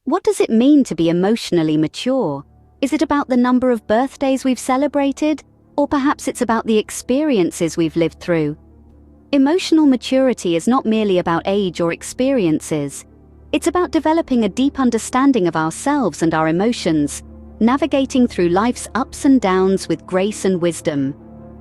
What does it mean to be emotionally mature? Is it about the number of birthdays we've celebrated? Or perhaps it's about the experiences we've lived through? Emotional maturity is not merely about age or experiences. It's about developing a deep understanding of ourselves and our emotions, navigating through life's ups and downs with grace and wisdom.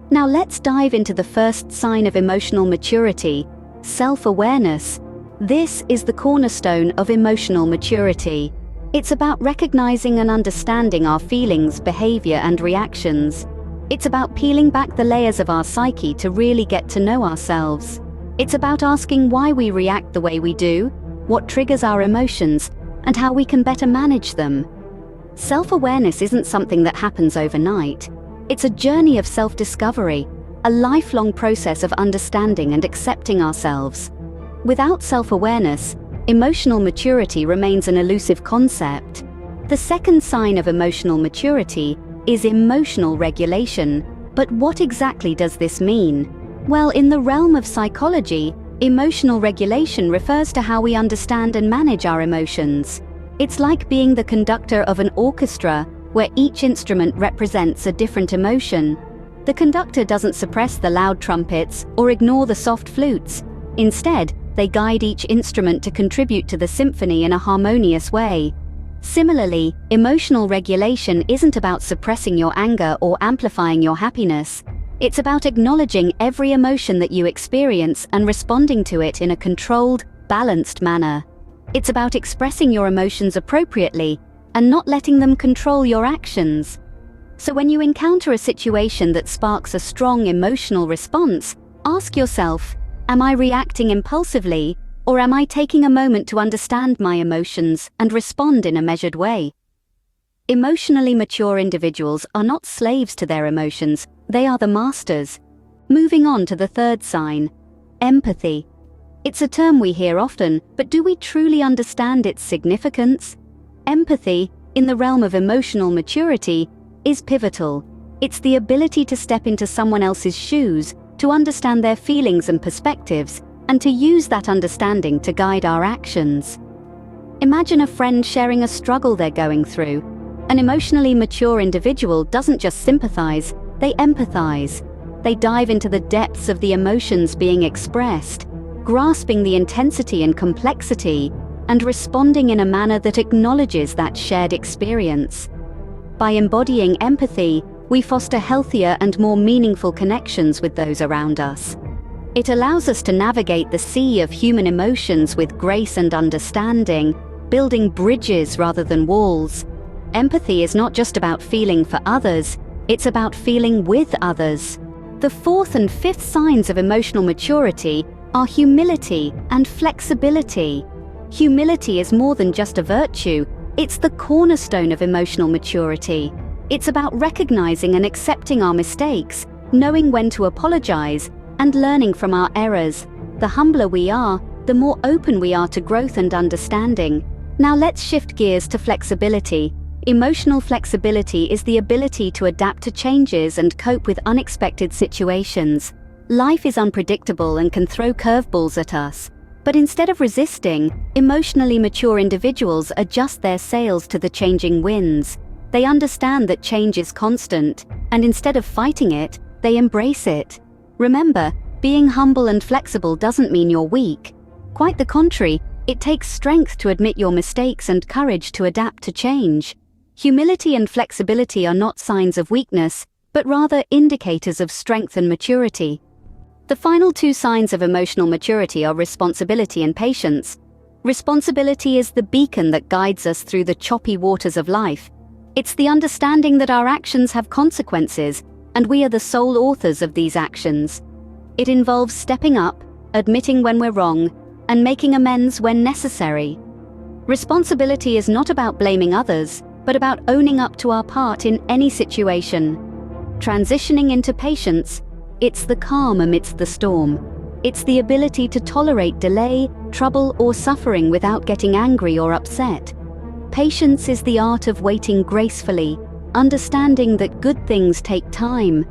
Now let's dive into the first sign of emotional maturity: self-awareness. This is the cornerstone of emotional maturity. It's about recognizing and understanding our feelings, behavior, and reactions. It's about peeling back the layers of our psyche to really get to know ourselves. It's about asking why we react the way we do, what triggers our emotions, and how we can better manage them. Self-awareness isn't something that happens overnight. It's a journey of self-discovery, a lifelong process of understanding and accepting ourselves. Without self-awareness, emotional maturity remains an elusive concept. The second sign of emotional maturity is emotional regulation. But what exactly does this mean? Well, in the realm of psychology, emotional regulation refers to how we understand and manage our emotions. It's like being the conductor of an orchestra where each instrument represents a different emotion. The conductor doesn't suppress the loud trumpets or ignore the soft flutes. Instead, they guide each instrument to contribute to the symphony in a harmonious way. Similarly, emotional regulation isn't about suppressing your anger or amplifying your happiness. It's about acknowledging every emotion that you experience and responding to it in a controlled, balanced manner. It's about expressing your emotions appropriately and not letting them control your actions. So when you encounter a situation that sparks a strong emotional response, ask yourself, am I reacting impulsively, or am I taking a moment to understand my emotions and respond in a measured way? Emotionally mature individuals are not slaves to their emotions, they are the masters. Moving on to the third sign, empathy. It's a term we hear often, but do we truly understand its significance? Empathy, in the realm of emotional maturity, is pivotal. It's the ability to step into someone else's shoes, to understand their feelings and perspectives, and to use that understanding to guide our actions. Imagine a friend sharing a struggle they're going through. An emotionally mature individual doesn't just sympathize, they empathize. They dive into the depths of the emotions being expressed, grasping the intensity and complexity, and responding in a manner that acknowledges that shared experience. By embodying empathy, we foster healthier and more meaningful connections with those around us. It allows us to navigate the sea of human emotions with grace and understanding, building bridges rather than walls. Empathy is not just about feeling for others, it's about feeling with others. The fourth and fifth signs of emotional maturity are humility and flexibility. Humility is more than just a virtue, it's the cornerstone of emotional maturity. It's about recognizing and accepting our mistakes, knowing when to apologize, and learning from our errors. The humbler we are, the more open we are to growth and understanding. Now let's shift gears to flexibility. Emotional flexibility is the ability to adapt to changes and cope with unexpected situations. Life is unpredictable and can throw curveballs at us. But instead of resisting, emotionally mature individuals adjust their sails to the changing winds. They understand that change is constant, and instead of fighting it, they embrace it. Remember, being humble and flexible doesn't mean you're weak. Quite the contrary, it takes strength to admit your mistakes and courage to adapt to change. Humility and flexibility are not signs of weakness, but rather indicators of strength and maturity. The final two signs of emotional maturity are responsibility and patience. Responsibility is the beacon that guides us through the choppy waters of life. It's the understanding that our actions have consequences, and we are the sole authors of these actions. It involves stepping up, admitting when we're wrong, and making amends when necessary. Responsibility is not about blaming others, but about owning up to our part in any situation. Transitioning into patience, it's the calm amidst the storm. It's the ability to tolerate delay, trouble, or suffering without getting angry or upset. Patience is the art of waiting gracefully, understanding that good things take time.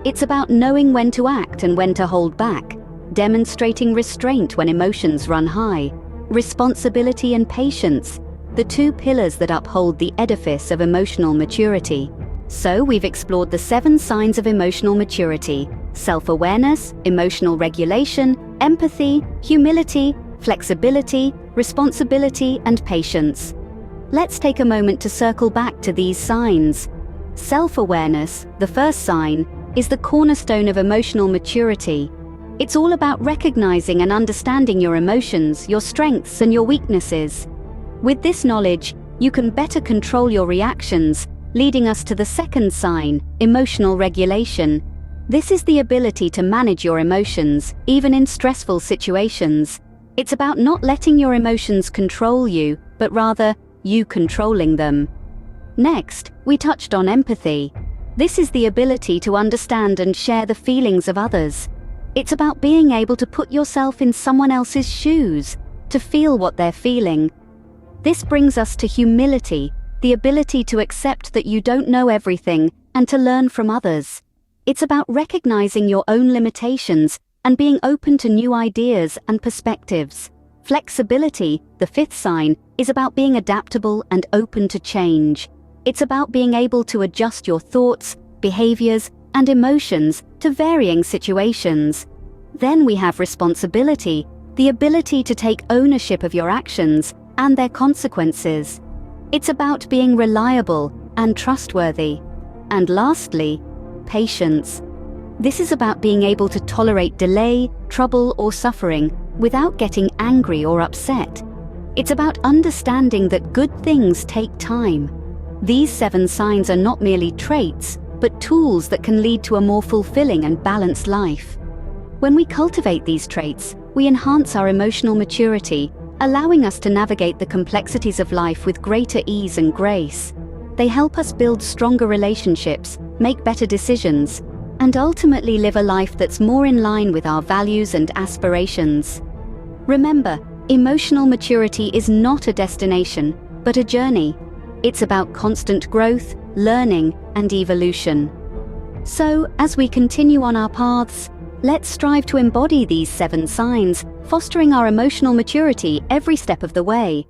It's about knowing when to act and when to hold back, demonstrating restraint when emotions run high. Responsibility and patience, the two pillars that uphold the edifice of emotional maturity. So we've explored the 7 signs of emotional maturity: self-awareness, emotional regulation, empathy, humility, flexibility, responsibility, and patience. Let's take a moment to circle back to these signs. Self-awareness, the first sign, is the cornerstone of emotional maturity. It's all about recognizing and understanding your emotions, your strengths, and your weaknesses. With this knowledge, you can better control your reactions, leading us to the second sign, emotional regulation. This is the ability to manage your emotions, even in stressful situations. It's about not letting your emotions control you, but rather, you controlling them. Next, we touched on empathy. This is the ability to understand and share the feelings of others. It's about being able to put yourself in someone else's shoes, to feel what they're feeling. This brings us to humility, the ability to accept that you don't know everything and to learn from others. It's about recognizing your own limitations and being open to new ideas and perspectives. Flexibility, the fifth sign, is about being adaptable and open to change. It's about being able to adjust your thoughts, behaviors, and emotions to varying situations. Then we have responsibility, the ability to take ownership of your actions and their consequences. It's about being reliable and trustworthy. And lastly, patience. This is about being able to tolerate delay, trouble, or suffering without getting angry or upset. It's about understanding that good things take time. These 7 signs are not merely traits, but tools that can lead to a more fulfilling and balanced life. When we cultivate these traits, we enhance our emotional maturity, allowing us to navigate the complexities of life with greater ease and grace. They help us build stronger relationships, make better decisions, and ultimately live a life that's more in line with our values and aspirations. Remember, emotional maturity is not a destination, but a journey. It's about constant growth, learning, and evolution. So, as we continue on our paths, let's strive to embody these 7 signs, fostering our emotional maturity every step of the way.